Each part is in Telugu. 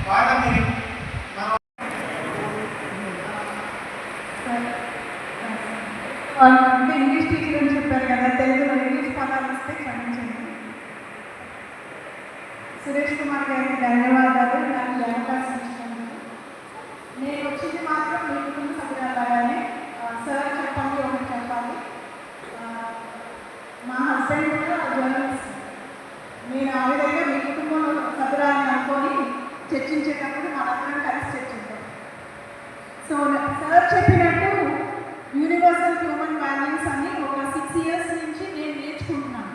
వాళ్ళని అంటే ఇంగ్లీష్ టీచర్ అని చెప్పారు కదా, తెలుగులో ఇంగ్లీష్ పదాలు వస్తే క్షమించండి. సురేష్ కుమార్ గారికి ధన్యవాదాలు నాకు అవకాశం ఇచ్చినందుకు. నేను వచ్చింది మాత్రం మీ కుటుంబ సభ్యులాగానే. సార్ చెప్పండి, ఒకటి చెప్పాలి. మా హస్బెండ్ కూడా జర్నలిస్ట్. నేను ఆ విధంగా మీ కుటుంబంలో సభ్యురాలను అనుకొని చర్చించేటప్పుడు మనందరం కలిసి చర్చించాం. సో సార్ చెప్పినట్టు యూనివర్సల్ హ్యూమన్ వాల్యూస్ అని ఒక 6 years నుంచి నేను నేర్చుకుంటున్నాను.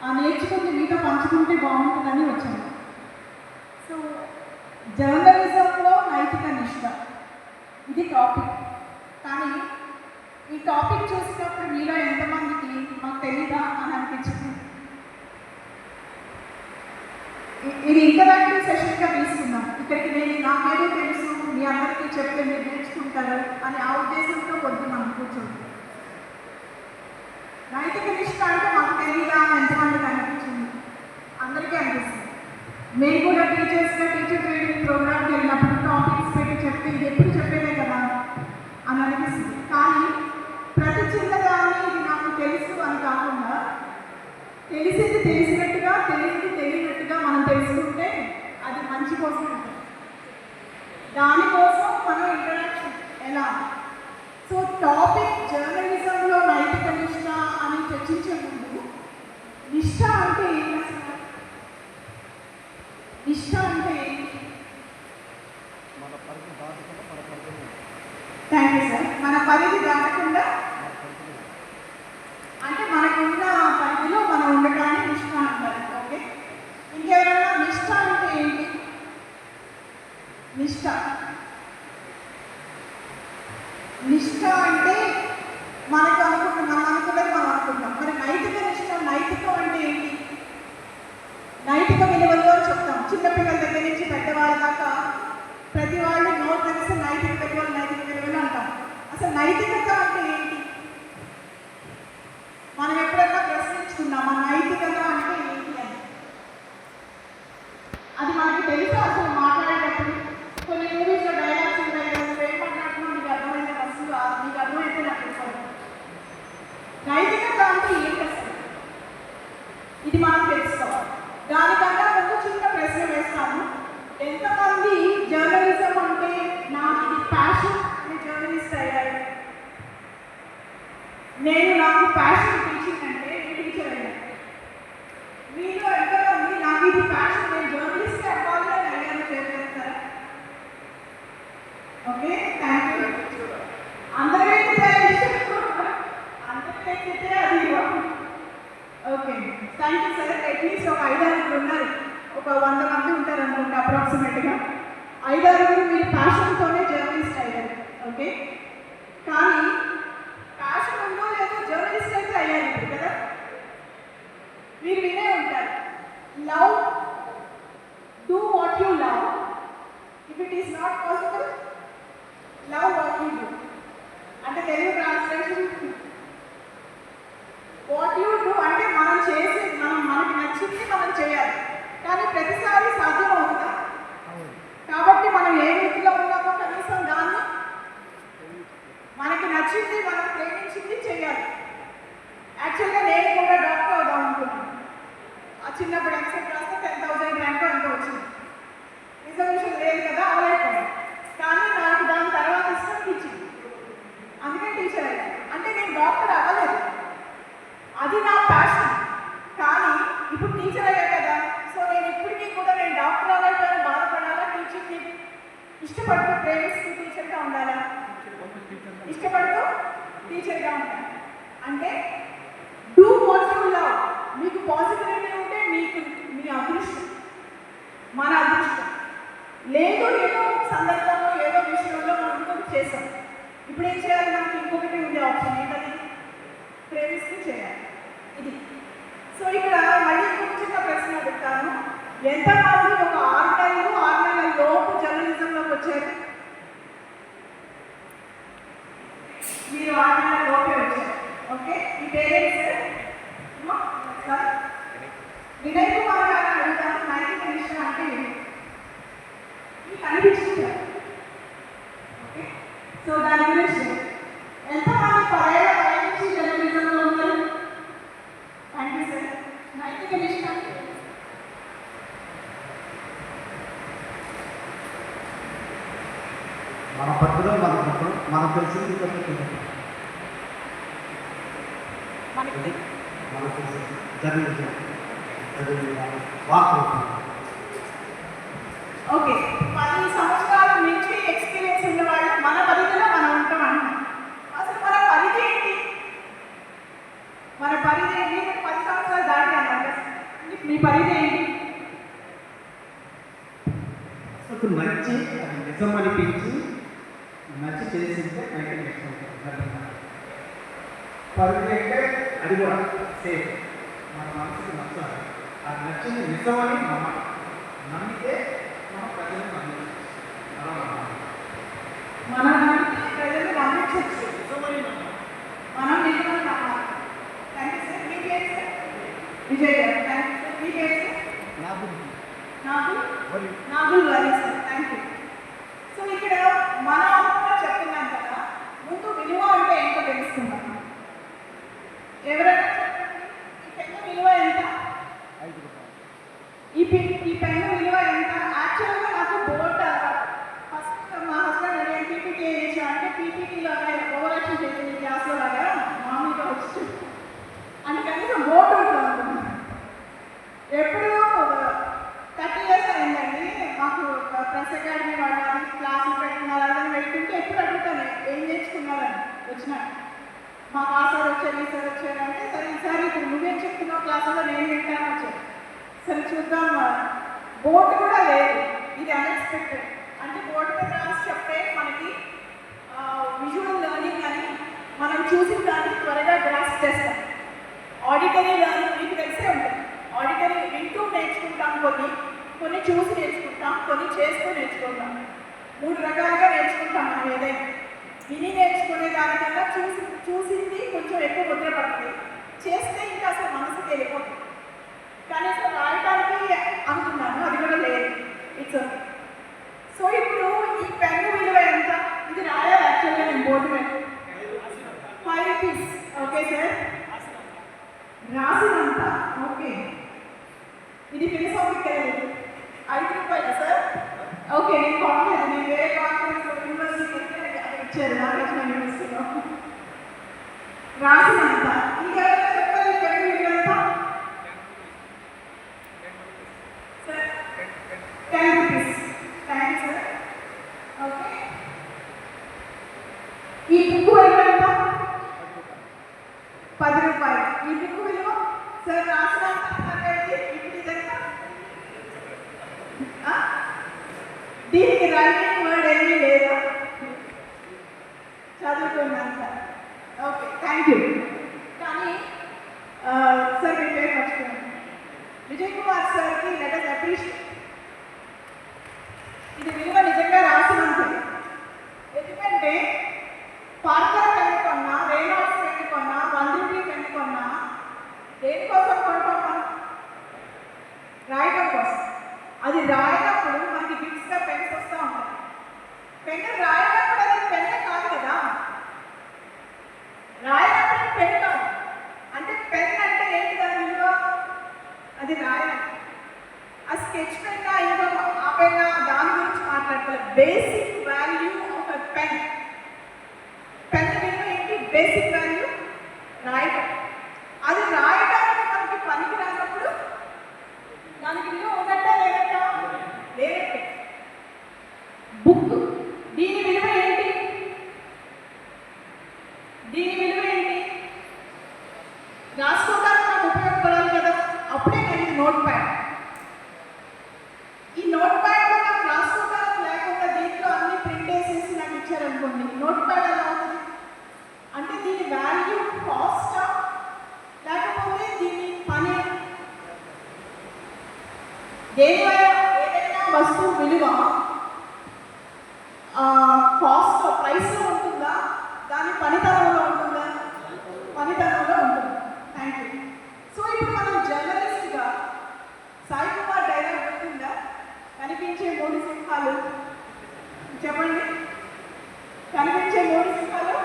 ఆ నేర్చుకుని మీతో పంచుకుంటే బాగుంటుందని వచ్చాను. సో జర్నలిజంలో నైతిక నిష్ఠ ఇది టాపిక్. కానీ ఈ టాపిక్ చూసినప్పుడు మీలో ఎంతమందికి మాకు తెలీదా అని అనిపించింది. ఇది ఇంటరాక్టివ్ సెషన్గా తీసుకున్నాం. ఇక్కడికి నేను నాకేదో తెలుసు మీ అందరికీ చెప్తే మీరు నేర్చుకుంటారు అని ఆ ఉద్దేశంతో కొద్ది మనం కూర్చోండి. నైతిక నిష్ఠ అంటే మాకు తెలీదా అని ఎంతమందికి అనిపించింది? అందరికీ అనిపిస్తుంది. మేము కూడా టీచర్స్గా టీచర్ ట్రైనింగ్ ప్రోగ్రామ్కి వెళ్ళినప్పుడు టాపిక్స్ పెట్టి చెప్తే ఇది ఎప్పుడు చెప్పేదే కదా అని అనిపిస్తుంది. కానీ ప్రతి చిన్నదాన్ని ఇది నాకు తెలుసు అని కాకుండా తెలిసింది తెలిసినట్టుగా తెలిసింది తెలియనట్టుగా మనం తెలుసుకుంటే అది మంచి కోసం ఉంటుంది. దానికోసం మనం ఇంట్రడక్షన్ ఎలా. సో టాపిక్ జర్నలిజంలో నైతిక నిష్ఠ అని చర్చించే ముందు నిష్ఠ అంటే ఏంటి అసలు? నిష్ఠ అంటే ఏంటి? Thank you sir. మన పరిధి దాటకుండా అంటే మనకున్న పరిధిలో మనం ఉండటాన్ని నిష్ఠ అంటారు. ఓకే, ఇంకెవరైనా నిష్ఠ అంటే ఏంటి? నిష్ఠ అంటే మనకు అనుకుంటాం, మనం అనుకున్నది మనం అనుకుంటాం. మరి నైతిక నిష్ఠ, నైతికం అంటే ఏంటి? నైతిక విలువలు అని చెప్తాం. చిన్నపిల్లల దగ్గర నుంచి పెద్దవాళ్ళ దాకా ప్రతి వాళ్ళు నోరు తెలిసి నైతిక విలువలు అంటాం. అసలు నైతికత అంటే ఏంటి? మనం ఎప్పుడైనా ప్రశ్నించుకున్నాం మన నైతికత అంటే ఏంటి అని? అది మనకి తెలుసు. అసలు మాట్లాడేటప్పుడు కొన్ని మూవీస్లో డైలాగ్స్ ఉంటాయి కదా, నువ్వు ఏం మాట్లాడుతున్నావు నీకు అర్థమైంది, అసలు నీకు అర్థమైతే నాకు చెప్పాలి. నైతికత అంటే ఏంటి అసలు? ఇది మనం తెలుసుకోవాలి. దానికన్నా ముందు చిన్న ప్రశ్న వేస్తాను. ఎంతమంది జర్నలిజం అంటే నాకు ఇది ప్యాషన్ అని జర్నలిస్ట్ అయ్యారు? నాకు ప్యాషన్ టీచింగ్ అంటే నేను టీచర్ అయ్యాను. మీలో ఎంతమంది నాకు ఇది ప్యాషన్ నేను జర్నలిస్ట్ అవ్వాలని అయ్యాను చేస్తారా? Okay, thank you. అందరూ ఎక్కితే అది okay, thank you sir. At least ఒక 5-6 ఉన్నారు, ఒక 100 మంది ఉంటారు అనుకుంటా అప్రాక్సిమేట్గా. 5-6 మీరు ప్యాషన్తోనే జర్నలిస్ట్ అయ్యారు. ఓకే, కానీ ప్యాషన్ ఉందో లేదో జర్నలిస్ట్ అయితే అయ్యారు ఇప్పుడు కదా. మీరు వినే ఉంటారు, love, do what you love, if it is not possible love what you do. అంటే Telugu translation what you do అంటే మనం చేసి మనకి నచ్చింది మనం చేయాలి. కానీ ప్రతిసారి సాధ్యం అవుతుందా? కాబట్టి మనం ఏ రీతిలో ఉన్నామో కనీసం దాన్ని మనకి నచ్చింది మనం ప్రేమించింది చేయాలి. యాక్చువల్గా నేను కూడా డాక్టర్ అవుదాం అనుకున్నాను. ఆ చిన్నప్పుడు ఎంసెట్ రాస్తే 10,000 ర్యాంక్ అంతా వచ్చింది. రిజర్వేషన్ లేదు కదా, అవలేకపోయాను. కానీ నాకు దాని తర్వాత ఇష్టం టీచింగ్, అందుకే టీచర్ అయ్యాను. అంటే నేను డాక్టర్ అవ్వలేదు, అది నా ప్యాషన్. కానీ ఇప్పుడు టీచర్ అయ్యా కదా, సో నేను ఇప్పటికీ కూడా నేను డాక్టర్ అవ్వాలని బాధపడాలా, టీచింగ్ని ఇష్టపడుతూ ప్రేమిస్తూ టీచర్గా ఉండాలా? ఇష్టపడుతూ టీచర్గా ఉంటాను. అంటే డూ వాట్ యూ లవ్. మీకు పాజిటివిటీ ఉంటే మీకు మీ అదృష్టం, మన అదృష్టం. లేదు ఏదో సందర్భంలో ఏదో విషయంలో మనం ఇంకొకటి చేస్తాం. ఇప్పుడు ఏం చేయాలి? మనకి ఇంకొకటి ఉండే ఆప్షన్ ఏంటది? ప్రేమిస్తూ చేయాలి. ఇది. సో ఇక్కడ మళ్ళీ చిన్న ప్రశ్న అడుగుతాను. ఎంతమంది ఒక 6 నెలల లోపు జర్నలిజంలోకి వచ్చారు? మీరు 6 నెలల లోపే వచ్చారు. ఓకే, మీ పేరెంట్స్ వినయ్ కుమార్ గారు అడుగుతాను, నైతిక నిష్ఠ అంటే కనిపించారు. ఓకే, సో దాని గురించి ఎంతమంది పదేళ్ల పై నుంచి జర్నలిజంలో ఉన్నారు? Thank you sir. నైతిక నిష్ఠ మన పట్టులో మనకు తెలిసింది మనకి మనకు జర్నలిజం వార్తలు. ఓకే, 10 సంవత్సరాల నుంచి ఎక్స్పీరియన్స్ ఉన్న వాళ్ళు మన పరిధిలో మనం ఉంటాం అంటున్నాం. అసలు మన పరిధి ఏంటి? మన పరిధి ఏంటి? 10 సంవత్సరాలు దాటి అన్నారు. మీ పరిధి ఏంటి? అసలు నచ్చి అది నిజం అనిపించి నచ్చి చేసిందే నైతిక నిష్ఠ పరిధి అంటే అది కూడా సేఫ్, మన మనసుకు నచ్చాలి. అది నచ్చింది నిజమని నమ్మితే మన ప్రజలు నమ్మాలి. మన ప్రజలు నమ్మించవచ్చు, మనం నిజమని నమ్మాలి. Thank you sir. మీకేం సార్? విజయ్ గారు థ్యాంక్ యూ సార్. మీకేం సార్? నాగుల్ వరి సార్. Thank you. సో ఇక్కడ మనం కూడా చెప్తున్నాం కదా, ముందు విలువ అంటే ఏంటో తెలుసుకుందాం. ఎవరైనా చెప్పండి, ఈ పెన్ను విలువ ఎంత? ఈ పెన్ను విలువ ఎంత? యాక్చువల్గా నాకు బోర్డ్ ఫస్ట్ మా హస్బెండ్ నేను పీపీటీ చేసాను అంటే పీపీటీలో ఓవరాక్షన్ చేసింది క్లాస్లో లాగా మామూలుగా వచ్చి అని కనీసం బోర్డు ఉంటుంది అనుకున్నాను. ఎప్పుడు 30 years అయిందండి మాకు ప్రెస్ అకాడమీ వాడాలి క్లాసులు పెట్టుకున్నారు అని పెట్టుకుంటే ఎప్పుడు అడుగుతాను ఏం నేర్చుకున్నారని వచ్చినా మాకు ఆ సార్ వచ్చారు ఈ సార్ వచ్చారు అంటే సరే ఈసారి ఇప్పుడు నువ్వేం చెప్తున్నావు క్లాసులో నేను వింటాను వచ్చాను. సరే చూద్దాం, బోర్డు కూడా లేదు. ఇది అన్ఎక్స్పెక్టెడ్. అంటే బోర్డు మీద రాసి చెప్తే మనకి విజువల్ లెర్నింగ్ అని మనం చూసిన దాన్ని త్వరగా గ్రాస్ చేస్తాం. ఆడిటరీ లెర్నింగ్ మీకు తెలిసే ఉంటుంది. ఆడిటరీ వింటూ నేర్చుకుంటాం, కొన్ని చూసి నేర్చుకుంటాం, కొన్ని చేస్తూ నేర్చుకుంటాం. 3 రకాలుగా నేర్చుకుంటాం మనం. ఏదైనా విని నేర్చుకునే దానికన్నా చూసింది కొంచెం ఎక్కువ ముద్ర పడుతుంది, చేస్తే ఇంకా అసలు మనసుకి వెళ్ళిపోతుంది. కానీ అసలు రాయడానికి అనుకున్నాను, అది కూడా లేదు. It's okay. సో ఇప్పుడు ఈ పెన్ను విలువ ఎంత? ఇది రాయాలి యాక్చువల్గా నేను బోర్డు మీద 5 rupees. ఓకే సార్, రాసినంత. ఓకే, ఇది ఫిలసాఫికల్ 5 రూపాయలు సార్. ఓకే, నేను కాన్ఫిడెన్స్, నేను వేరే కాన్ఫిడెన్స్ యూనివర్సిటీకి వెళ్తే అది ఇచ్చారు నాగార్జున యూనివర్సిటీలో. రాసినంత. ఇంకెవరైనా చెప్పాలి పెన్ను విలువ ఎంత? Sir 10 rupees. Thank you sir. Okay, ఈ బుక్ విలువ ఎంత? 10 రూపాయలు. ఈ బుక్ విలువ సార్ రాసినంత ఇప్పుడు ఇదంతా దీనికి రైటింగ్ వర్డ్ ఏమీ లేదా? చదువుకున్నాను సార్. Okay, thank you. కానీ సార్ మీ పేరు మర్చిపోయాను. విజయ్ కుమార్ సార్కి లెట్ us అప్రిషియేట్. ఇది విలువ నిజంగా రాసినంతే. ఎందుకంటే పార్కర్ పెన్ను కొన్నా, రేనాల్డ్స్ పెన్ను కొన్నా, 1 rupee పెన్ను కొన్నా దేనికోసం కొంటాం మనం? రాయడం కోసం. అది రాయనప్పుడు మనకి గిఫ్ట్స్గా పెన్స్ వస్తూ ఉంటాయి. పెన్ను రాయనప్పుడు అది పెన్నే కాదు కదా, రాయనప్పుడు పెన్ను కాదు. అంటే పెన్ అంటే ఏంటి దాని విలువ? అది రాయడం. ఆ స్కెచ్ పెన్నా ఇంకా ఆ పెన్నా దాని గురించి మాట్లాడతారు. Basic value of a pen. Pen విలువ ఏంటి? బేసిక్ వాల్యూ రాయడం. అది రాయడానికి మనకి పనికి రానప్పుడు దానికి విలువ ఉన్నట్ట లేదట? లేదంటే బుక్, దీని విలువ ఏంటి? దీని విలువ ఏంటి? రాసుకోవడానికి నాకు ఉపయోగపడాలి కదా, అప్పుడే నాకు ఇది నోట్ ప్యాడ్. ఈ నోట్ ప్యాడ్లో నాకు రాసుకోవడానికి లేకుండా దీంట్లో అన్ని ప్రింట్ వేసేసి నాకు ఇచ్చారనుకోండి, నోట్ ప్యాడ్ ఎలా అవుతుంది? అంటే దీని వాల్యూ కాస్టా లేకపోతే దీని పని? ఏదైనా వస్తువు విలువ కాస్ట్ ప్రైస్లో ఉంటుందా, దాని పనితనంలో ఉంటుందా? పనితనంలో ఉంటుంది. Thank you. సో ఇప్పుడు మనం జర్నలిస్ట్గా సాయి కుమార్ డైలాగ్ గుర్తుందా? కనిపించే 3 సింహాలు చెప్పండి. కనిపించే 3 సింహాలు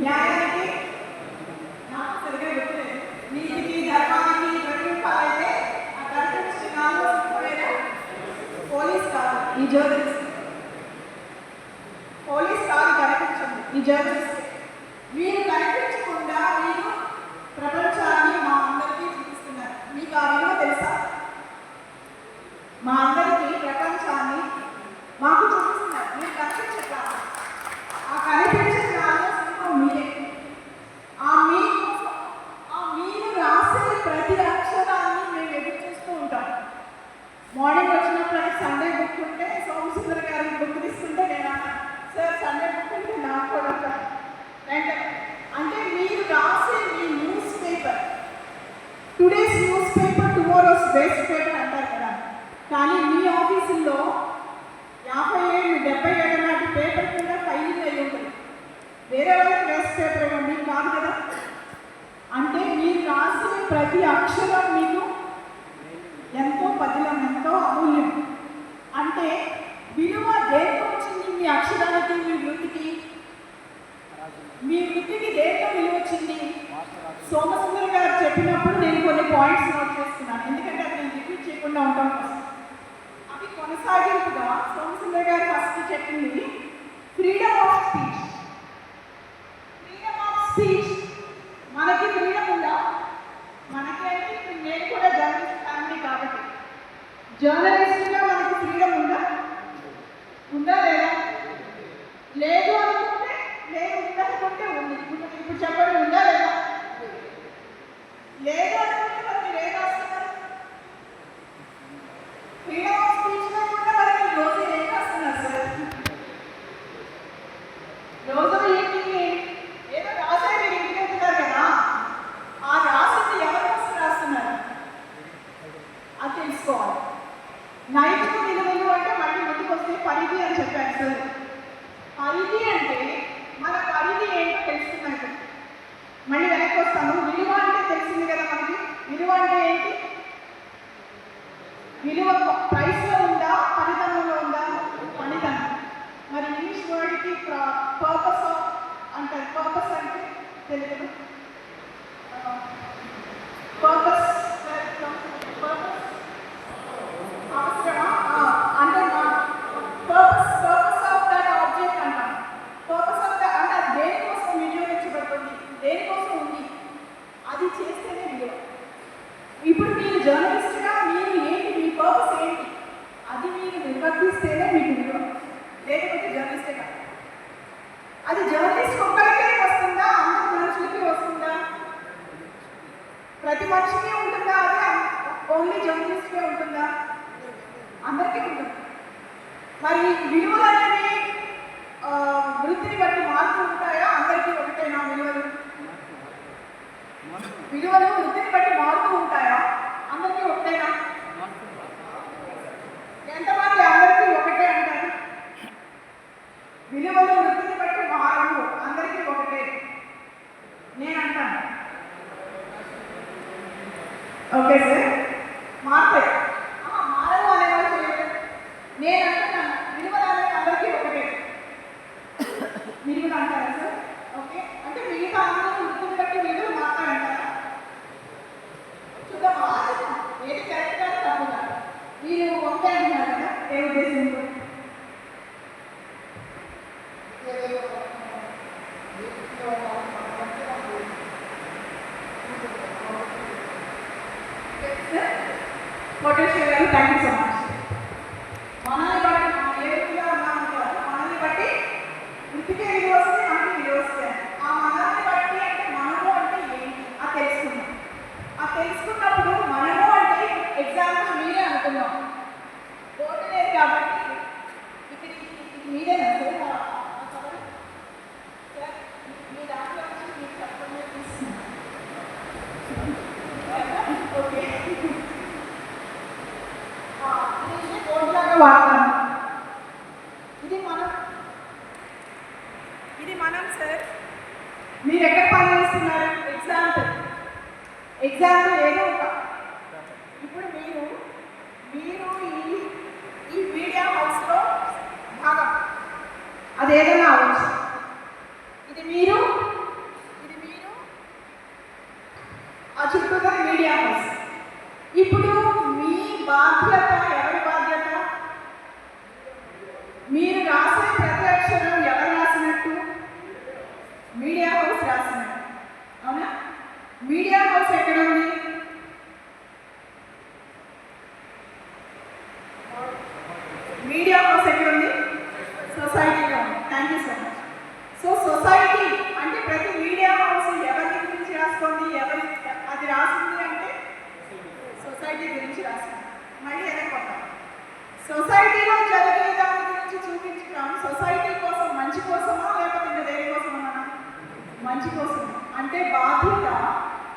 న్యాయానికి, నాకు సరిగ్గా గుర్తులేదు, నీతికి, ధర్మానికి ప్రతిరూపాలైతే ఆ కనిపించే 4వ సింహమైన పోలీస్ కాదు, ఈ జర్నలిస్ట్. పోలీస్ కాదు కనిపించండి, ఈ జర్నలిస్ట్. మీరు కనిపించకుండా మీరు ప్రపంచాన్ని మా అందరికీ చూపిస్తున్నారు. మీకు ఆ విలువ తెలుసా? మా అందరికీ ప్రపంచాన్ని మాకు చూపిస్తున్నారు. మీరు కనిపించక ఆ కనిపించిన సింహం మీరే. మీరు రాసే ప్రతి అక్షరాన్ని మేము ఎదురు చూస్తూ ఉంటాం. మార్నింగ్ వచ్చినప్పుడు సండే బుక్ ఉంటే సోమసుందర్ గారి బుక్ తీసుకుంటే నేను అన్నాను, సార్ సండే బుక్ ఉంటే నాకు కూడా అంటే మీరు రాసే మీ news paper, today's news paper tomorrow's best paper అంటారు కదా, కానీ మీ ఆఫీసుల్లో 50 ఏళ్ళు 70 ఏళ్ళ నాటి పేపర్ కూడా ఫైల్ అయ్యి ఉంటుంది. వేరే వాళ్ళకి బెస్ట్ పేపర్ ఇవ్వండి కాదు కదా. అంటే మీరు రాసే ప్రతి అక్షరం మీకు ఎంతో పదిలం, ఎంతో అమూల్యం. అంటే విలువ దేంతో వచ్చింది? మీ అక్షరానికి, మీ వృత్తికి దేంతో విలువ వచ్చింది? సోమసుందర్ గారు చెప్పినప్పుడు నేను కొన్ని పాయింట్స్ నోట్ చేసుకున్నాను, ఎందుకంటే అది నేను రిపీట్ చేయకుండా ఉండడం కోసం. అవి కొనసాగింపుగా సోమసుందర్ గారు ఫస్ట్ చెప్పింది freedom of speech. Freedom of speech మనకి ఫ్రీడమ్ ఉందా? మనకి అంటే నేను కూడా జర్నలిస్ట్ ఫ్యామిలీ కాబట్టి జర్నలిస్ట్గా మనకి ఫ్రీడమ్ ఉందా? ఉందా లేదా? లేదు అనుకుంటే లేదు, ఉందనుకుంటే ఉంది. ఇప్పుడు చెప్పండి, ఉందా లేదా? లేదు అనుకుంటే మరి మీరు ఏం రాస్తున్నారు? ఫ్రీడమ్ ఆఫ్ స్పీచ్ లేకుండా మరి మీరు రోజు ఏం రాస్తున్నారు సార్? రోజు ఏంటి ఏదో రాసే మీరు ఇంటికి వెళ్తున్నారు కదా, ఆ రాసింది ఎవరి కోసం రాస్తున్నారు అది తెలుసుకోవాలి. నైతిక విలువలు అంటే మళ్ళీ ముందుకు వస్తే పరిధి అని చెప్పారు సార్. పరిధి అంటే మన పరిధి ఏంటో తెలుసుకున్నట్టు. మళ్ళీ వెనక్కి వస్తాను. విలువ అంటే తెలిసింది కదా మనకి. విలువ అంటే ఏంటి? విలువ ప్రైస్లో ఉందా, పనితనంలో ఉందా? పనితనం. మరి ఇంగ్లీష్ వర్డ్కి పర్పస్ అంటారు. పర్పస్ అంటే తెలుగు పర్పస్ అవసరమా అంటే పర్పస్ ఆఫ్ దట్ ఆబ్జెక్ట్ అంటాం. పర్పస్ ఆఫ్ ద అంటే అది దేనికోసం వినియోగించబడుతుంది, దేనికోసం ఉంది, అది చేస్తేనే విలువ. ఇప్పుడు మీరు జర్నలిస్ట్గా మీరు ఏంటి, మీ పర్పస్ ఏంటి, అది మీరు నిర్వర్తిస్తేనే మీకు విలువ, లేకపోతే జర్నలిస్టే కాదు. అది జర్నలిస్ట్ ఒక్కరికే వస్తుందా, అందరి మనుషులకి వస్తుందా? ప్రతి మనిషికి ఉంటుందా? అది ఓన్లీ జర్నలిస్ట్కే ఉంటుందా? అందరికీ ఉంటుంది. మరి విలువలు అనేవి వృత్తిని బట్టి మారుతూ ఉంటాయా? అందరికీ ఒకటేనా విలువలు? విలువలు వృత్తిని బట్టి మారుతూ ఉంటాయా? అందరికీ ఒకటేనా? ఎంతమంది అందరికీ ఒకటే అంటారు? విలువలు వృత్తిని బట్టి మారవు, అందరికీ ఒకటే నేను అంటాను. ఓకే సార్, మారుతాయి. మారవు అనేవాళ్ళు చేయలేదు. నేను అంటున్నాను విలువలు అనేది అందరికీ ఒకటే. మీరు కూడా అంటారా సార్? ఓకే, అంటే మిగతా అందరూ వృత్తిని బట్టి విలువలు మాట్లాడంటారా? చూద్దాం, ఆలోచన ఏది కరెక్ట్ కానీ తప్పు కాదు. మీరు ఒకటే అంటున్నారు కదా, ఏ ఉద్దేశంతో? కోటేశ్వర గారు, థ్యాంక్ యూ సో మచ్. మనల్ని బట్టి మనం ఏ వృత్తిలో ఉన్నామని కాదు, మనల్ని బట్టి వృత్తికే విలువ వస్తుంది, మనకి విలువ వస్తుంది. ఆ మనల్ని బట్టి అంటే మనము అంటే ఏంటి అది తెలుసుకున్నాం. అది తెలుసుకున్నప్పుడు మనము అంటే ఎగ్జాంపుల్ మీరే అనుకున్నాం. బోర్డు లేదు కాబట్టి ఇక్కడ మీరేనా సార్? సార్ మీ దాంట్లో వచ్చి మీకు తప్పకుండా తీసుకున్నాం. ఓకే, బోర్డులాగా వాడతాను. ఇది మనం సార్. మీరు ఎక్కడ పని చేస్తున్నారు? ఎగ్జాంపుల్ ఏదో ఒక ఇప్పుడు మీరు ఈ మీడియా హౌస్లో భాగం అది ఏదైనా అవ్వచ్చు. ఇది మీరు ఆ చుట్టూతో మీడియా హౌస్. ఇప్పుడు మీ బాధ్యత, ఎవరి బాధ్యత? మీరు రాసే ప్రతి అక్షరం ఎవరు రాసినట్టు? మీడియా హౌస్ రాసినట్టు. అవునా? మీడియా హౌస్ ఎక్కడ ఉంది? మీడియా హౌస్ ఎక్కడ ఉంది? సొసైటీలో ఉంది. Thank you so much. So society అంటే ప్రతి మీడియా హౌస్ ఎవరి గురించి రాస్తుంది? అది రాసింది అంటే సొసైటీ గురించి రాసింది. మళ్ళీ వెనక్కొద్దాం. సొసైటీలో జరిగే దాని గురించి చూపించడం సొసైటీ కోసం, మంచి కోసమా లేకపోతే ఇంకా దేని కోసమా? మంచి కోసం. అంటే బాధ్యత,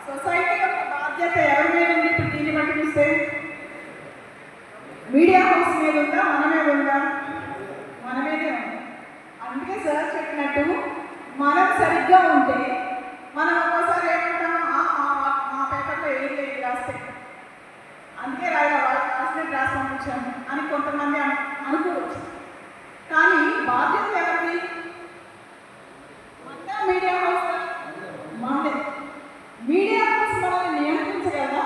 సొసైటీ యొక్క బాధ్యత ఎవరి మీద ఉంది? ఇప్పుడు దీన్ని బట్టి చూస్తే మీడియా హౌస్ మీద ఉందా, మన మీద ఉందా? మన మీదే ఉంది. అందుకే సార్ చెప్పినట్టు మనం సరిగ్గా ఉంటే మనం ఒక్కోసారి ఏమంటాం, మా పేపర్లో ఏం లేదు రాస్తే, అందుకే రాసినట్టు రాసి పంపించాము అని కొంతమంది అనుకోవచ్చు. కానీ బాధ్యత ఎవరిది? మన మీడియా హౌస్ మనదే. మీడియా హౌస్ మనల్ని నియంత్రించగలదా?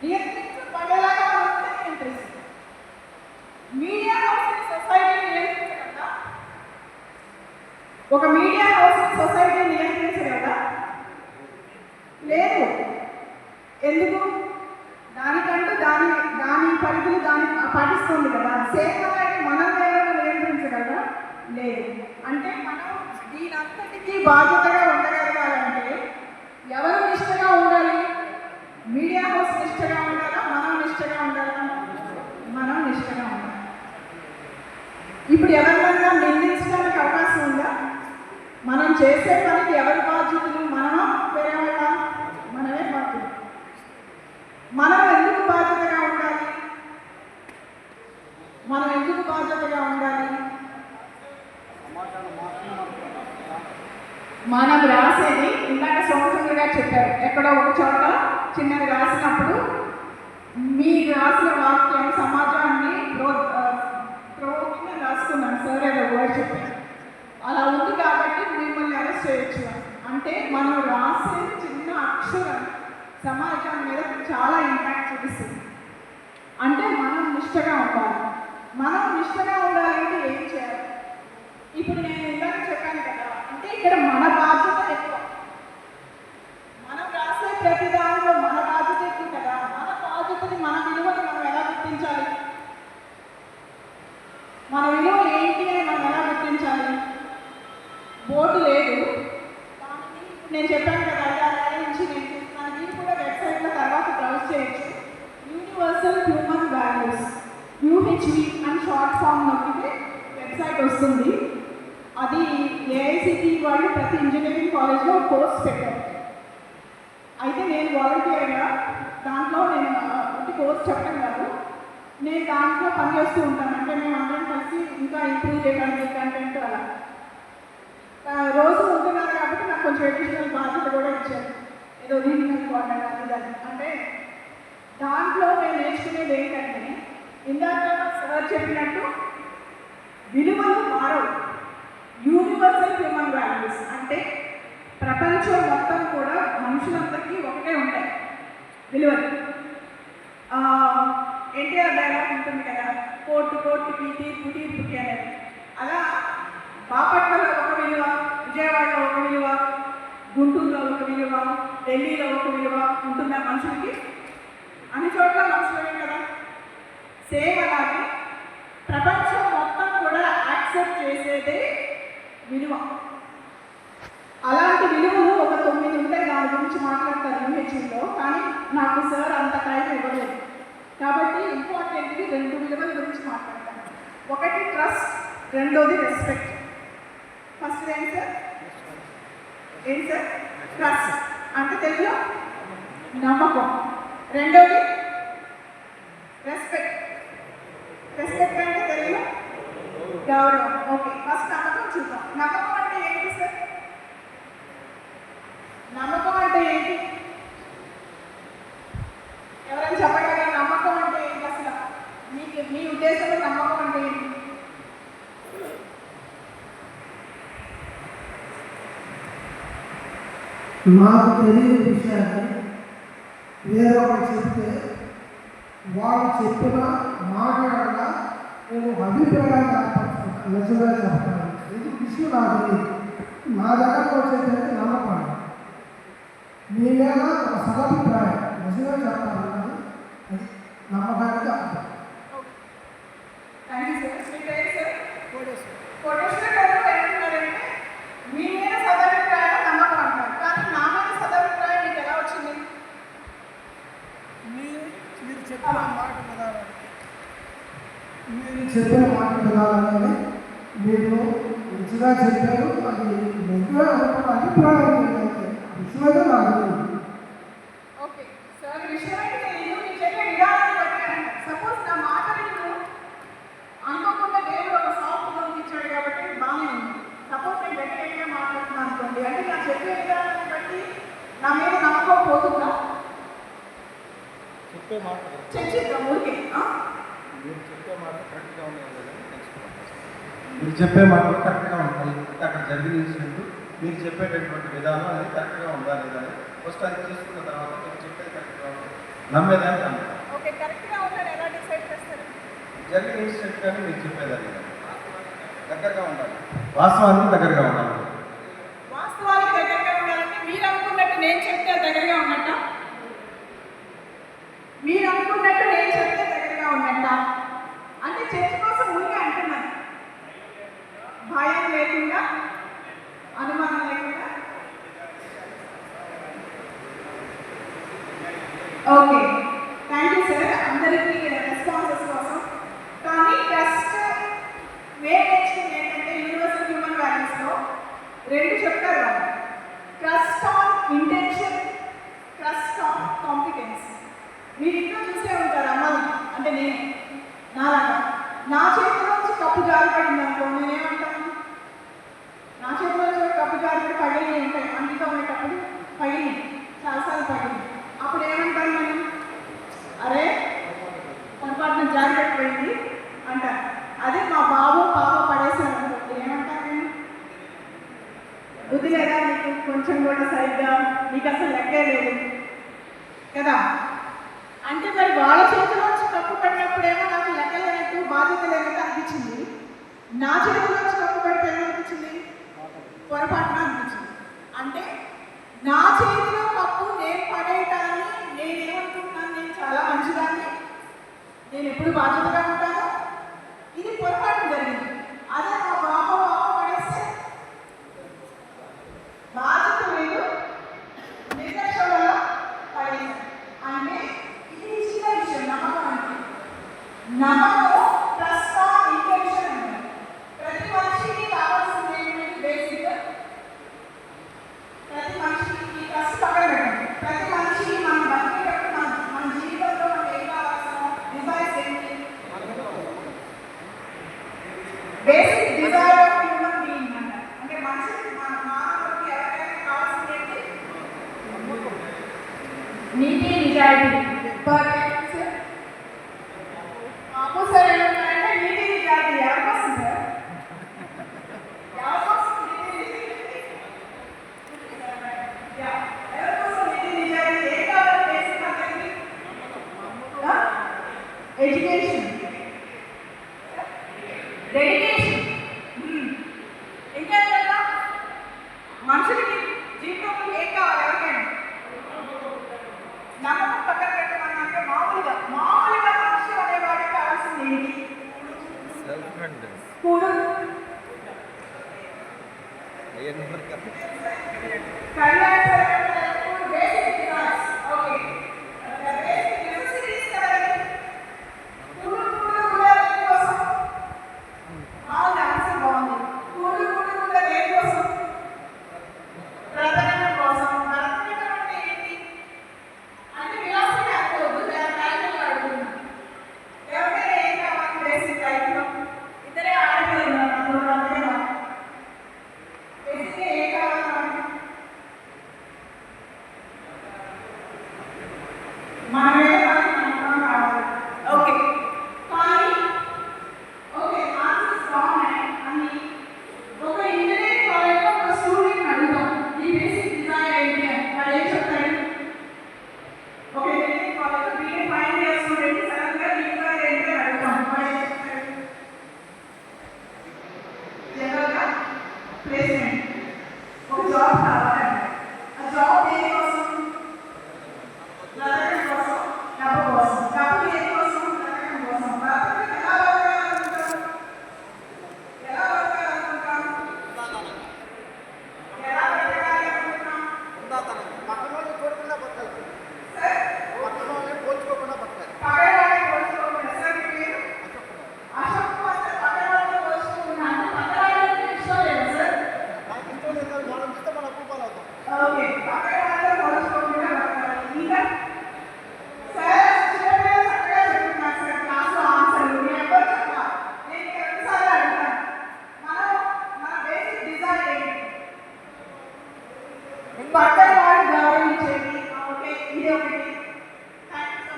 నియంత్రించబడేలాగా మనల్ని నియంత్రిస్తుంది. మీడియా హౌస్ సొసైటీ నియంత్రించగలదా? ఒక మీడియా హౌస్ సొసైటీ నియంత్రించగలదా? లేదు. ఎందుకు? దానికంటూ దాని పరిధులు దాన్ని పాటిస్తుంది కదా. సేమ్ అలాగే మనం ఏమైనా నియంత్రించగలరా? లేదు. అంటే మనం దీనంతటికీ బాధ్యతగా ఉండగలగాలంటే ఎవరు నిష్ఠగా ఉండాలి? మీడియా హౌస్ నిష్ఠగా ఉండాలా? మనం నిష్ఠగా ఉండాలా? మనం నిష్ఠగా ఉండాలి. ఇప్పుడు ఎవరినైనా నిందించడానికి అవకాశం ఉందా? మనం చేసే పనికి ఎవరి బాధ్యతలు? మనమా వేరే వాళ్ళ? మనమే బాధ్యత. మనం ఎందుకు బాధ్యతగా ఉండాలి? మనం రాసేది ఇందాక సోమచంద్ర గారు చెప్పారు, ఎక్కడో ఒక చోట చిన్నది రాసినప్పుడు మీరు రాసిన వాక్యం సమాజాన్ని ప్రోవోకింగ్ రాసుకున్నాను సార్, ఏదో వర్డ్ చెప్పారు. అలా ఉంది కాబట్టి మిమ్మల్ని అరెస్ట్ చేయొచ్చు. అంటే మనం రాసే చిన్న అక్షరం సమాజం మీద చాలా ఇంపాక్ట్ చూపిస్తుంది. అంటే మనం నిష్ఠగా ఉండాలి. మనం నిష్ఠగా ఉండాలంటే ఏం చేయాలి? ఇప్పుడు నేను ఇందాక చెప్పాను కదా, అంటే ఇక్కడ మన బాధ్యత ఎక్కువ. మనం రాసే ప్రతి దానిలో మన బాధ్యత ఎక్కువ కదా. మన బాధ్యతని, మన విలువని మనం ఎలా గుర్తించాలి? మన విలువ ఏంటి అని మనం ఎలా గుర్తించాలి? బోర్డు లేదు. నేను చెప్పాను కదా, 5-6 నుంచి నేను చూస్తున్నాను. మీరు కూడా వెబ్సైట్లో తర్వాత బ్రౌజ్ చేయొచ్చు. యూనివర్సల్ హ్యూమన్ వాల్యూస్, UHV అని షార్ట్ ఫామ్ నొక్కితే వెబ్సైట్ వస్తుంది. అది AICTE వాళ్ళు ప్రతి ఇంజనీరింగ్ కాలేజ్లో కోర్స్ పెట్టారు. అయితే నేను వాలంటీర్గా దాంట్లో నేను కోర్స్ చెప్పడం కాదు, నేను దాంట్లో పనిచేస్తూ ఉంటాను. అంటే మేము అందరం కలిసి ఇంకా ఇంప్రూవ్ చేయడానికి కంటెంట్ అలా రోజు ఉంటున్నాను కాబట్టి నాకు కొంచెం ఎడిషనల్ బాధ్యత కూడా ఇచ్చారు. ఏదో రీజనల్ కోఆర్డినేటర్ అది. అంటే దాంట్లో నేను నేర్చుకునేది ఏంటంటే, ఇందాక సార్ చెప్పినట్టు విలువలు మారవు. యూనివర్సల్ హ్యూమన్ వాల్యూస్ అంటే ప్రపంచం మొత్తం కూడా మనుషులందరికీ ఒకటే ఉంటాయి విలువలు. ఎన్టీఆర్ డైలాగ్ ఉంటుంది కదా, కోర్టు కోర్టుకి, తీర్పు తీర్పుకి అనేది. అలా బాపట్లలో ఒక విలువ, విజయవాడలో ఒక విలువ, గుంటూరులో ఒక విలువ, ఢిల్లీలో ఒక విలువ ఉంటుందా మనుషులకి? అన్ని చోట్ల మనుషులే కదా. సేమ్ అలాగే ప్రపంచం మొత్తం కూడా యాక్సెప్ట్ చేసేదే విలువ. అలాంటి విలువలు ఒక 9 ఉంటాయి, దాని గురించి మాట్లాడతారు UHVలో. కానీ నాకు సార్ అంత టైం ఇవ్వలేదు కాబట్టి ఇంపార్టెంట్గా 2 విలువల గురించి మాట్లాడతాను. ఒకటి ట్రస్ట్, రెండోది రెస్పెక్ట్. ఫస్ట్ ఏంటి సార్? ట్రస్ట్ అంటే తెలుగులో నమ్మకం. రెండోది రెస్పెక్ట్. రెస్పెక్ట్ అంటే తెలుగులో గౌరవం. ఓకే, ఫస్ట్ నమ్మకం చూద్దాం. నమ్మకం అంటే ఏంటి సార్? నమ్మకం అంటే ఏంటి? ఎవరైనా చెప్పగలరా? నమ్మకం అంటే ఏంటి అసలు? మీ ఉద్దేశంలో నమ్మకం అంటే ఏంటి? నాకు తెలియని విషయాన్ని వేరే వాళ్ళు చెప్తే వాళ్ళు చెప్పిన మాట వల్ల నేను అభిప్రాయాన్ని ఏర్పరచుకుంటాను. నిజంగా చెప్తాను, ఇది విషయం నాకు తెలియదు. నా దగ్గరకు వచ్చేసరికి నమ్మకం మీ మీద ఒక సదభిప్రాయం నిజంగా చెప్తాను, అది నమ్మకానికి అర్థం. Thank you sir. మీ పేరు సార్? కోటేశ్వర గారు ఏమంటున్నారంటే మీ మీద సదభిప్రాయం నమ్మకం అంటారు, కానీ నా మీద సదభిప్రాయం మీకు ఎలా వచ్చింది? మీరు చెప్పిన మాట విధానం, మీరు చెప్పిన మాట విధానాన్ని మీరు మంచిగా చెప్పారు. అది మంచిగా అనుకున్న అభిప్రాయం విషయమైతే నాకు తెలియదు. ఓకే సార్, విషయం అయితే తెలియదు, మీరు చెప్పే విధానాన్ని బట్టి అంటారు. సపోజ్ నా మాట నేను అనుకోకుండా దేవుడు ఒక సాఫ్ట్ లోన్ ఇచ్చాడు కాబట్టి బాగానే ఉంది. సపోజ్ నేను గట్టిగా మాట్లాడుతున్నాను అనుకోండి, అంటే నా చెప్పే విధానాన్ని బట్టి నా మీద నమ్మకం పోతుందా? చెప్పే మాట చర్చిద్దాం ఊరికే. మీరు చెప్పే మాట కరెక్ట్గా ఉన్నాయి కదా, మీరు చెప్పే మాటలు కరెక్ట్గా ఉంటాయి. అక్కడ జరిగిన ఇన్సిడెంట్ మీరు చెప్పేటటువంటి విధానం అది కరెక్ట్గా ఉందా లేదా అని ఫస్ట్ అది చేసుకున్న తర్వాత మీరు చెప్పేది కరెక్ట్గా ఉంటుంది నమ్మేదాన్ని నమ్ముతాం. ఓకే, కరెక్ట్గా ఉందని ఎలా డిసైడ్ చేస్తారు? జరిగిన ఇన్సిడెంట్ కానీ మీరు చెప్పేదాన్ని దగ్గరగా ఉండాలి, వాస్తవానికి దగ్గరగా ఉండాలి. వాస్తవానికి దగ్గరగా ఉండాలంటే మీరు అనుకున్నట్టు నేను చెప్తే దగ్గరగా ఉన్నట్ట? మీరు అనుకున్నట్టు నేను చెప్తే దగ్గరగా ఉన్నట్ట? అంటే చర్చ కోసం ఊరికే అంటున్నాను, భయం లేకుండా, అనుమానం లేకుండా. ఓకే, థ్యాంక్ యూ సార్ అందరికీ రెస్పాన్సెస్ కోసం. కానీ ట్రస్ట్ మేము నేర్చుకుంది ఏంటంటే యూనివర్సల్ హ్యూమన్ వాల్యూస్లో 2 చెప్తారు వాళ్ళు. Trust on intention, trust on competence. మీరు ఇంట్లో చూసే ఉంటారు అమ్మాయి అంటే నేను నాలాగా నా చేతిలో నుంచి కప్పు జారిపడింది అనుకో, నేనేమంటాను? నా చేతిలో నుంచి కప్పు జారిపడి పగిలి ఉంటాయి, అందులో ఉండేటప్పుడు పగిలి చాలాసార్లు పగిలి. అప్పుడు ఏమంటాను మనం? అరే పొరపాటున జారిపడిపోయింది అంటారు. అదే మా బాబు పాప పడేసాను అనుకోండి, ఏమంటాను నేను? బుద్ధి లేదా నీకు కొంచెం కూడా సరిగ్గా, నీకు అసలు లెక్కే లేదు కదా. అంటే మరి వాళ్ళ చేతిలోంచి తప్పు పడినప్పుడేమో నాకు లెక్క లేనట్టు, బాధ్యత లేనట్టు అనిపించింది. నా చేతిలోంచి తప్పు పడితే ఏమనిపించింది? పొరపాటున అనిపించింది. అంటే నా చేతిలో తప్పు నేను పడేయటాన్ని నేనేమనుకుంటున్నాను? నేను చాలా మంచిదాన్ని, నేను ఎప్పుడు బాధ్యతగా ఉంటాను, ఇది పొరపాటు జరిగింది. అదే మా బాబు పడేస్తే బాధ్యత లేదు, నిర్లక్ష్యం వల్ల పడేస్తాను. అంటే ఇది ఇచ్చిన విషయం నమ్మకం. అంటే నమ్మకం ట్రస్ట్ ఆన్ ఇంటెన్షన్ అంటే ప్రతి మనిషికి కావాల్సింది ఏంటంటే బేసిక్, ప్రతి మనిషికి ట్రస్ట్ పక్కన పెట్టండి. ప్రతి మనిషి మనం బతికేటప్పుడు మన జీవితంలో మనకు ఏం కావాల్సిన డిజైర్స్ ఏంటి? Basic desire of human being అంటారు. అంటే మనిషికి మానవుడికి ఎవరికైనా కావాల్సింది ఏంటి? నీతి, నిజాయితీ. అప్పు సార్ ఏమంటారంటే నీతి నిజాయితీ ఎవరికోసం సార్? ఎవరికోసం నీతి నిజాయితీ? ఎవరికోసం నీతి నిజాయితీ? ఏం కావాలి బేసిక్ అందరికీ? Education, dedication. ఇంకా మనుషులకి జీవితంలో ఏం కావాలి? ఎవరికైనా నమ్మకం పక్కన పెట్టమన్నంటే మామూలుగా మనిషి అనేవాడికి కావాల్సింది ఏంటి? కూడు, basic desires. Okay, basic necessities కదండి. కూడు దేని కోసం? బాగుంది, ఆన్సర్ బాగుంది. కూడు దేని కోసం? బ్రతకడం కోసం. బ్రతకడం అంటే ఏంటి? అంటే విలాసంగా అనుకోవద్దు, టైటిల్ అడుగుతున్నా. ఎవరికైనా ఏం కావాలి బేసిక్ టైటిల్? ఇద్దరే ఆడపిల్లలు ఉన్నారు అందులో, అందుకే బేసిక్గా ఏం కావాలి?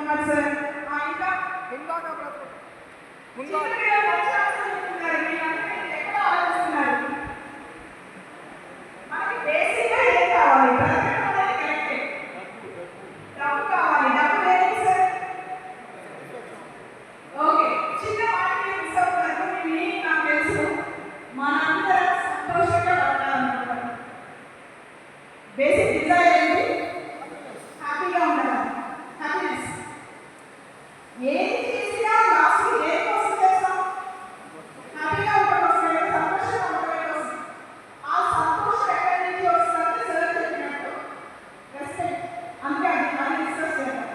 Much sir. ఇంకా చిన్నపిల్లలు మంచి ఆలోచనలు చెప్తున్నారు. మీరంటే ఎక్కడ ఆలోచిస్తున్నారు? మనకి బేసిక్గా ఏం కావాలి? బ్రతకడం అనేది కరెక్టే. డబ్బు కావాలి. డబ్బు లేదు సార్. ఓకే, చిన్న మాట మీరు మిస్ అవుతున్నారు. మీ మీనింగ్ నాకు తెలుసు. మనందరం సంతోషంగా బతకాలనుకుంటాం. బేసిక్ డిజైర్ ఏంటి? హ్యాపీగా ఉండాలి. హ్యాపీనెస్. ఏది చేసినా లాస్ట్ ఏది కోసం చేస్తాం? హ్యాపీగా ఉండడం కోసం, సంతోషంగా ఉండడం కోసం. ఆ సంతోషం ఎక్కడి నుంచి వస్తుందంటే సార్ చెప్పినట్టు రెస్పెక్ట్. అంతే, అది డిస్కస్ చేద్దాం.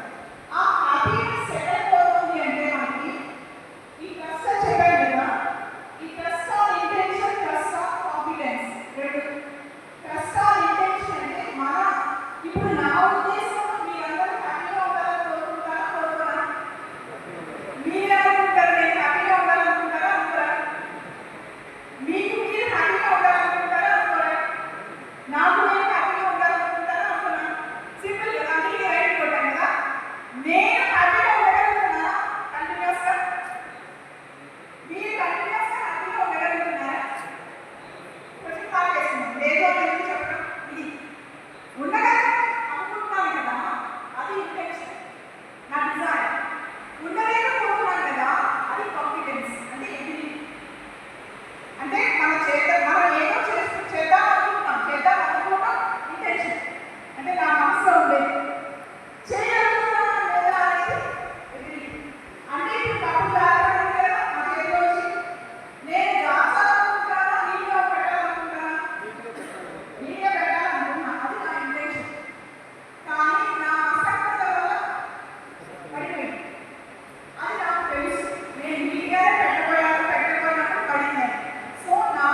ఆ హ్యాపీనెస్ ఎక్కడ పోతుంది అంటే మనకి ఈ ట్రస్ట్ చెప్పాను కదా, ఈ trust on intention, trust on confidence. రెండు. ట్రస్ట్ ఆన్ ఇంటెన్షన్ అంటే మన ఇప్పుడు నా ఉద్దేశం మీరందరూ హ్యాపీగా ఉండాలని కోరుకుంటారా? కోరుకోరా? మీరేమనుకుంటారు? నేను హ్యాపీగా ఉండాలనుకుంటారా? అనుకోరా? మీకు మీరు హ్యాపీగా ఉండాలనుకుంటారా? అనుకోరా? నాకు నేను హ్యాపీగా ఉండాలనుకుంటారా? అనుకోరా? సింపుల్ కదా, అన్నిటికీ రైట్ కొట్టాను కదా. నేను హ్యాపీగా ఉండగలుగుతున్నానా కంటిన్యూస్గా? మీరు కంటిన్యూస్గా హ్యాపీగా ఉండగలుగుతున్నారా? కొంచెం కాల్ చేస్తున్నాం. లేదు అనేది చెప్పడం ఇది ఉండగలను అనుకుంటున్నాను కదా, అది ఇంటెన్షన్, నా డిజైర్. ఉండలేకపోతున్నాను కదా, అది కాన్ఫిడెన్స్, అంటే ఎబిలిటీ. అంటే మనం ఏదో చేద్దాం అనుకుంటాం ఇంటెన్షన్. అంటే నా మనసులో ఉండేది చేయగలుగుతున్నాను లేదా అనేది ఎబిలిటీ. అంటే ఇప్పుడు డబ్బు దాచుకోవడం కదా నా చేతిలో వచ్చి నేను దాచాలనుకుంటానా, నీట్గా పెట్టాలనుకుంటానా? నీట్గా పెట్టాలనుకున్నా, అది నా ఇంటెన్షన్. కానీ నా అసక్తత వల్ల పడిపోయింది. అది నాకు తెలుసు. నేను నీట్గానే పెట్టకపోయినప్పుడు పడింది. సో నా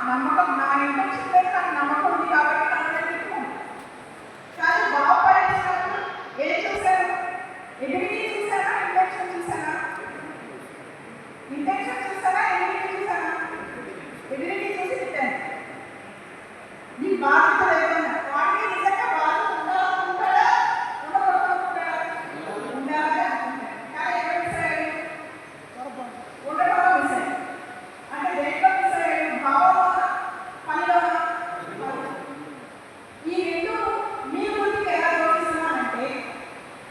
నమ్మకం, నా ఇంటెన్షన్ మీద నాకు నమ్మకం ఉంది కాబట్టి నన్ను నేను తిట్టుకోను. కానీ బాగుపడేసినప్పుడు ఏం చూశాను? ఎబిలిటీ చూసానా, ఇంటెన్షన్ చూసానా? ఇంటెన్షన్ చూసానా, ఎబిలిటీ చూసానా? ఎబిలిటీ చూసి తిట్టాను. నీ బాధ్యత లేదన్నా వాడికి నిజంగా బాధ్యత ఉండాలనుకుంటాడా, ఉండకూడదనుకుంటాడా? ఉండాలని అనుకుంటాడు. కానీ ఎక్కడ మిస్ అయ్యాడు? ఉండడంలో మిస్ అయ్యాడు. అంటే దేంట్లో మిస్ అయ్యాడు? భావంలోనా, పనిలోనా? ఈ రెండు మీ గురించి ఎలా చూపిస్తున్నానంటే,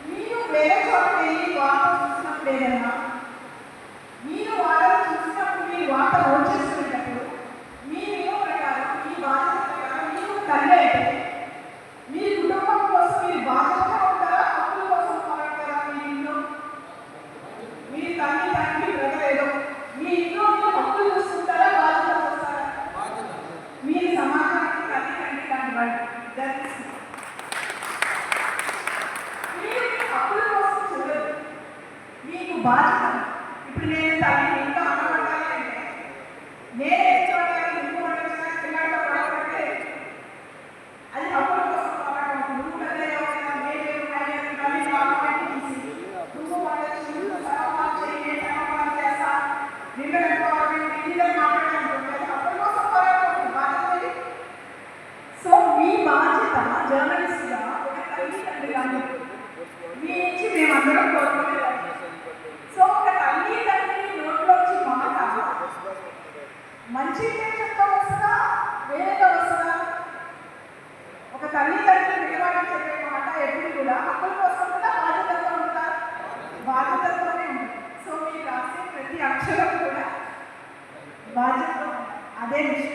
మీరు వేరే చోట వెళ్ళి వార్త చూసినప్పుడు ఏదన్నా, మీరు వాళ్ళని చూసినప్పుడు మీరు వార్త నోట్ చేసుకునేటప్పుడు మీ నియమం ప్రకారం, మీ బాధ్యత ప్రకారం మీరు తల్లి అయితే మీ కుటుంబం కోసం మీరు బాధ్యతగా ఉంటారా, హక్కుల కోసం పోరాడతారా? మీ ఇంట్లో మీరు తల్లి, తండ్రి, బ్రదర్, మీ ఇంట్లో మీరు హక్కులు చూస్తుంటారా, బాధ్యత చూస్తారా? మీరు సమాజానికి తల్లి, తండ్రి లాంటి వాళ్ళు. మీరు మీ హక్కుల కోసం చూడరు, మీకు బాధ్యత. ఇప్పుడు నేను తల్లిని ఇంకా అన్నపడాలి అంటే నేను ఎంచుకోవడానికి నువ్వు వండించిన పిల్లలతో పడకపోతే అది హక్కుల కోసం పోరాటం. నువ్వు పెద్దగా వచ్చిన నేను తల్లి కాపాడి తీసి నువ్వు వండొచ్చు, నువ్వు సమాధానం చేయి, నేను సమాధానం చేస్తా, నిన్ను ఎంపవర్మెంట్ ఇండియా మాట్లాడాలనుకుంటే అది హక్కుల కోసం పోరాటం. బాధ్యత ఇది. సో మీ బాధ్యత జర్నలిస్ట్గా ఒక తల్లి తండ్రి కానీ మీ నుంచి మేమందరం కోరుకోలేదు. సో ఒక తల్లి తండ్రి నోట్లోంచి మాట మంచి ఇంటెన్షన్తో వస్తుందా, వేరేగా వస్తుందా? ఒక తల్లి తండ్రి విడవాడని చెప్పే మాట ఎప్పుడు కూడా హక్కుల కోసం ఉంటుందా, బాధ్యతతో ఉంటుందా? బాధ్యతతోనే ఉంటుంది. సో మీరు రాసే ప్రతి అక్షరం కూడా బాధ్యతతో ఉంటుంది. అదే నిష్ఠ.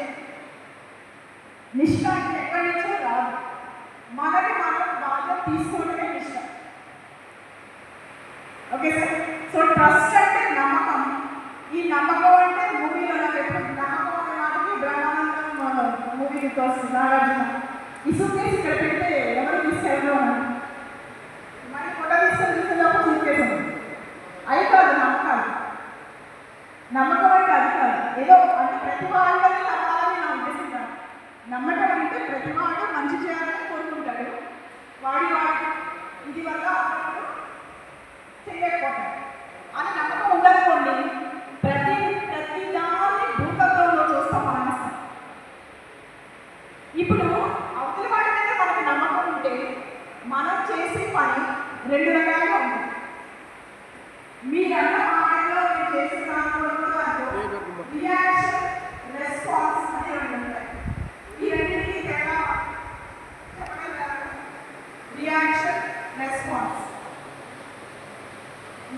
నిష్ఠ అంటే ఎక్కడి నుంచో రాదు, మనకి మనం బాధ్యత తీసుకోవడమే నిష్ఠ. Okay sir. సో ట్రస్ట్ అంటే నమ్మకం. ఈ నమ్మకం అంటే మూవీలో నాకు ఎప్పుడు నమ్మకం అనే మాటకి బ్రహ్మానందం మూవీ గుర్తొస్తుంది. నాగార్జున ఈ సూట్కేస్ ఇక్కడ పెడితే ఎవరు తీసుకెళ్ళరు అని మరి ఫోటో తీసుకెళ్ళినప్పుడు సూట్కేస్ అవి కాదు నమ్మకాలు. నమ్మకం అంటే అది కాదు ఏదో అంటే ప్రతి వాళ్ళని నమ్మాలని నా ఉద్దేశం కాదు. నమ్మకం అంటే ప్రతి వాడు మంచి చేయాలని కోరుకుంటాడు. వాడి ఇది వల్ల అప్పుడు చేయలేకపోతాడు అని నమ్మకం ఉండనుకోండి. ప్రతి దాన్ని భూతత్వంలో చూస్తాం మానేస్తాం. ఇప్పుడు అవతల వాడి మీద మనకు నమ్మకం ఉంటే మనం చేసే పని రెండు రకాలుగా ఉంటుంది.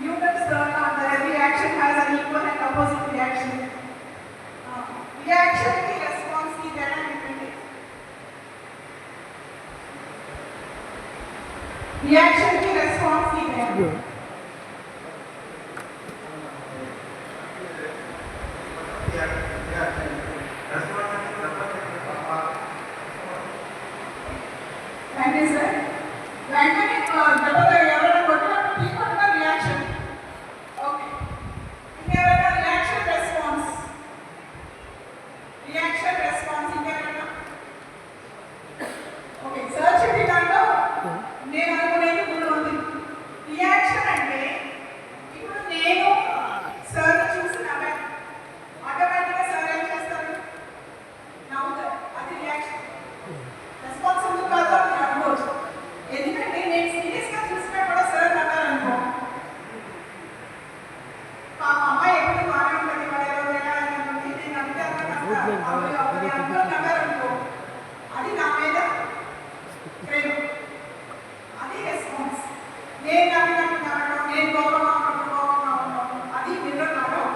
Newton's law that every action has an equal and opposite reaction. Reaction की response की तरह different है. Reaction की response की तरह. Thank you, sir. Venkani, double ఎవరైనా కొట్టినప్పుడు తీసుకుంటున్న reaction. Okay. ఇంకెవరైనా reaction response. Reaction response ఇంకెవరైనా? Okay, sir చెప్పిన దాంట్లో నేను అనుకునేది మూడు ఉంది. Reaction అంటే ఇప్పుడు నేను sir చూసి నవ్వాను. ఆటోమేటిక్గా sir ఏం చేస్తారు? నవ్వుతారు. అది reaction. Response ఎందుకు కాదు అని అనుకోవచ్చు. ఎందుకంటే నేను సీరియస్గా చూసినా కూడా సార్ నవ్వారనుకో, పాప అమ్మాయి ఎప్పుడు బాగానే ఉంటుంది, వాడు ఎవరు వేయాలనుకుంటే నేను నవ్వారనుకో, అది నా మీద ప్రేమ, అది రెస్పాన్స్. నేను నవ్వినప్పుడు నవ్వడం, నేను కోపంగా ఉండడం, అది మీరు నవ్వడం.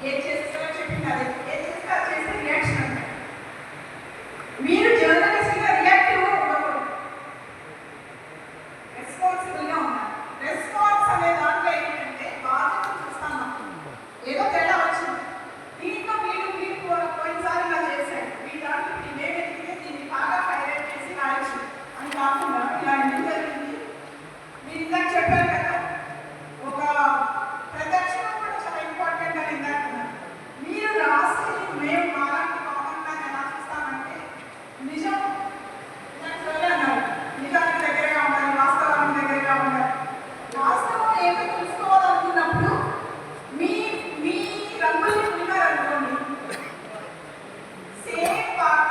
ఏం చేస్తారో చెప్పింది అదే, ఏం చేస్తే అది చేసే రియాక్షన్ అంటే మీరు జర్నలిస్ట్గా రియాక్టివ్గా ఉండకూడదు, రెస్పాన్సిబుల్గా ఉండాలి. రెస్పాన్స్ అనే దాంట్లో ఏంటంటే బాధ్యత చూస్తాను, ఏదో తేడా వచ్చింది దీంట్లో మీరు పోయినసారి ఇలా చేశాడు, మీ దాంట్లో మేము ఎదిగితే దీన్ని బాగా హైలైట్ చేసి రాయొచ్చు అని కాకుండా ఇలా ఎందుకు జరిగింది. మీరు ఇందాక చెప్పారు కదా, ఒక ప్రదక్షిణం కూడా చాలా ఇంపార్టెంట్ అని ఇందాక మీరు రాసేది మేము మాలాంటి కామన్ మ్యాన్ ఎలా చూస్తామంటే నిజం అన్నారు, నిజానికి దగ్గరగా ఉండాలి, వాస్తవానికి దగ్గరగా ఉండాలి. వాస్తవం ఏమో తెలుసుకోవాలనుకున్నప్పుడు మీ మీ రంగుల్ని ఉన్నారనుకోండి, సేమ్ పాట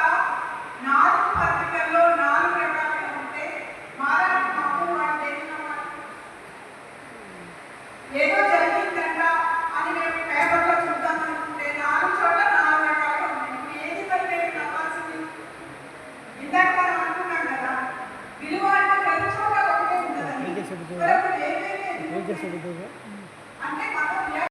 4 పత్రికల్లో 4 రకాలుగా ఉంటే మాలాంటి మామూలు వాళ్ళు దేనినమాట ఏదో జరిగిందంట అని మేము పేపర్లో చూద్దాం అనుకుంటే 4 చోట్ల 4 రకాలుగా ఉన్నాయి. ఇప్పుడు ఏది కలిపి నమ్మాల్సింది? ఇందాక మనం అనుకున్నాం కదా, విలువ అంటే ప్రతి చోట ఒకటే ఉంటుందని, మరొకటి వేరే